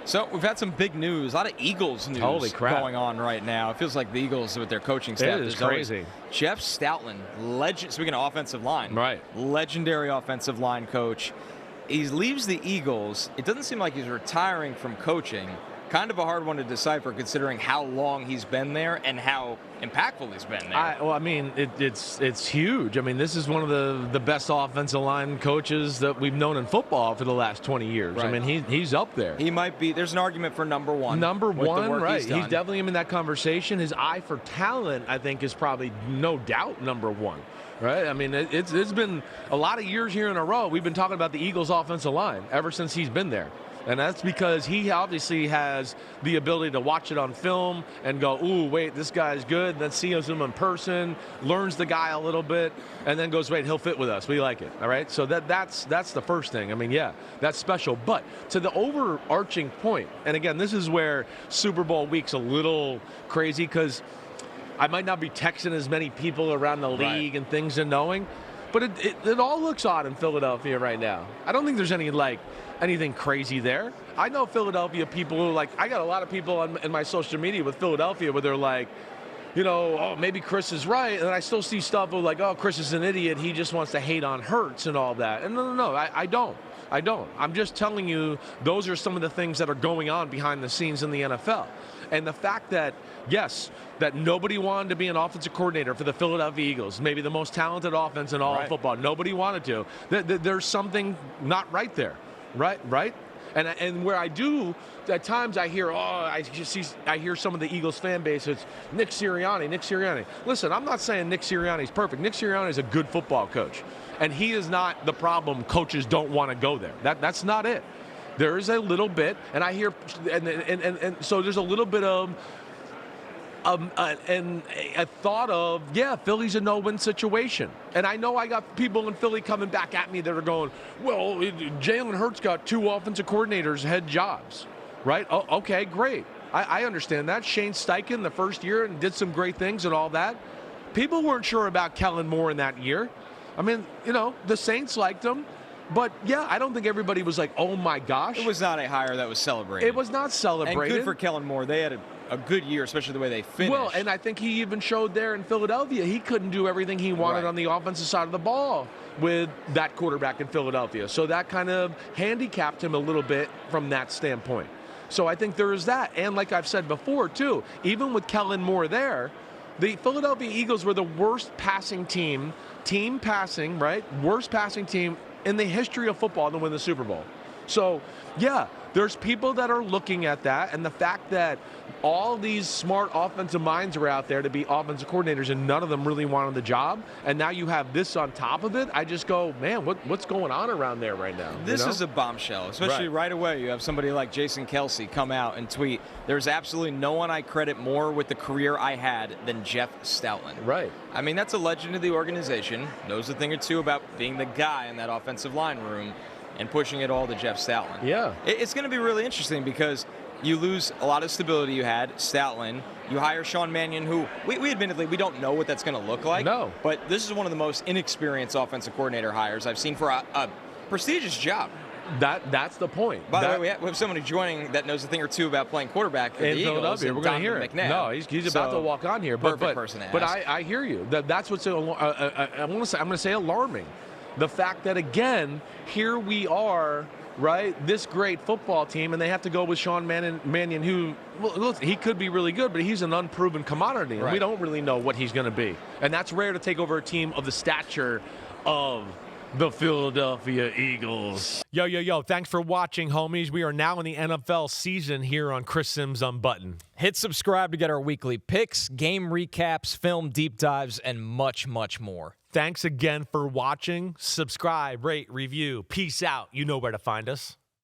So we've had some big news, a lot of Eagles news going on right now. It feels like the Eagles with their coaching staff. It is crazy. Jeff Stoutland, speaking of offensive line, right? Legendary offensive line coach. He leaves the Eagles. It doesn't seem like he's retiring from coaching. Kind of a hard one to decipher considering how long he's been there and how impactful he's been there. It's huge. I mean, this is one of the best offensive line coaches that we've known in football for the last 20 years. Right. I mean, he's up there. He might be. There's an argument for number one. Number one, right. He's definitely in that conversation. His eye for talent, I think, is probably no doubt number one. Right? I mean, it's been a lot of years here in a row. We've been talking about the Eagles' offensive line ever since he's been there. And that's because he obviously has the ability to watch it on film and go, ooh, wait, this guy's good. And then sees him in person, learns the guy a little bit, and then goes, wait, he'll fit with us. We like it. All right? So that's the first thing. I mean, yeah, that's special. But to the overarching point, and again, this is where Super Bowl week's a little crazy because I might not be texting as many people around the league and things and knowing, but it all looks odd in Philadelphia right now. I don't think there's anything crazy there. I know Philadelphia people who I got a lot of people in my social media with Philadelphia where they're like, oh, maybe Chris is right. And I still see stuff of oh, Chris is an idiot. He just wants to hate on Hurts and all that. And no, I don't. I'm just telling you those are some of the things that are going on behind the scenes in the NFL. And the fact that, yes, that nobody wanted to be an offensive coordinator for the Philadelphia Eagles, maybe the most talented offense in all of football. Nobody wanted to. There's something not right there. Right? And where I do, at times I hear, I hear some of the Eagles fan base, it's Nick Sirianni. Listen, I'm not saying Nick Sirianni's perfect. Nick Sirianni is a good football coach. And he is not the problem. Coaches don't want to go there. That's not it. There is a little bit, and I hear, and so there's a little bit of, and a thought of, Philly's a no-win situation. And I know I got people in Philly coming back at me that are going, well, Jalen Hurts got 2 offensive coordinators head jobs, right? Oh, okay, great. I understand that. Shane Steichen the first year and did some great things and all that. People weren't sure about Kellen Moore in that year. I mean, the Saints liked him. But, I don't think everybody was like, oh, my gosh. It was not a hire that was celebrated. It was not celebrated. And good for Kellen Moore. They had a good year, especially the way they finished. Well, and I think he even showed there in Philadelphia he couldn't do everything he wanted on the offensive side of the ball with that quarterback in Philadelphia. So that kind of handicapped him a little bit from that standpoint. So I think there is that. And like I've said before, too, even with Kellen Moore there, the Philadelphia Eagles were the worst passing team passing, right? Worst passing team in the history of football to win the Super Bowl. So, there's people that are looking at that, and the fact that all these smart offensive minds are out there to be offensive coordinators and none of them really wanted the job, and now you have this on top of it, I just go, man, what's going on around there right now? This is a bombshell, especially right away. You have somebody like Jason Kelsey come out and tweet, there's absolutely no one I credit more with the career I had than Jeff Stoutland. Right. I mean, that's a legend of the organization, knows a thing or two about being the guy in that offensive line room, and pushing it all to Jeff Stoutland. Yeah. It's going to be really interesting because you lose a lot of stability you had, Stoutland. You hire Sean Mannion, who we admittedly, we don't know what that's going to look like. No. But this is one of the most inexperienced offensive coordinator hires I've seen for a prestigious job. That's the point. By the way, we have someone joining that knows a thing or two about playing quarterback for the Eagles. We're going to hear it. McNabb. No, he's about to walk on here. Perfect person to ask. But I hear you. That's what's I'm going to say alarming. The fact that, again, here we are, right, this great football team, and they have to go with Sean Mannion, who, look, he could be really good, but he's an unproven commodity, and we don't really know what he's going to be. And that's rare to take over a team of the stature of the Philadelphia Eagles. Yo, thanks for watching, homies. We are now in the NFL season here on Chris Simms Unbuttoned. Hit subscribe to get our weekly picks, game recaps, film deep dives, and much, much more. Thanks again for watching. Subscribe, rate, review. Peace out. You know where to find us.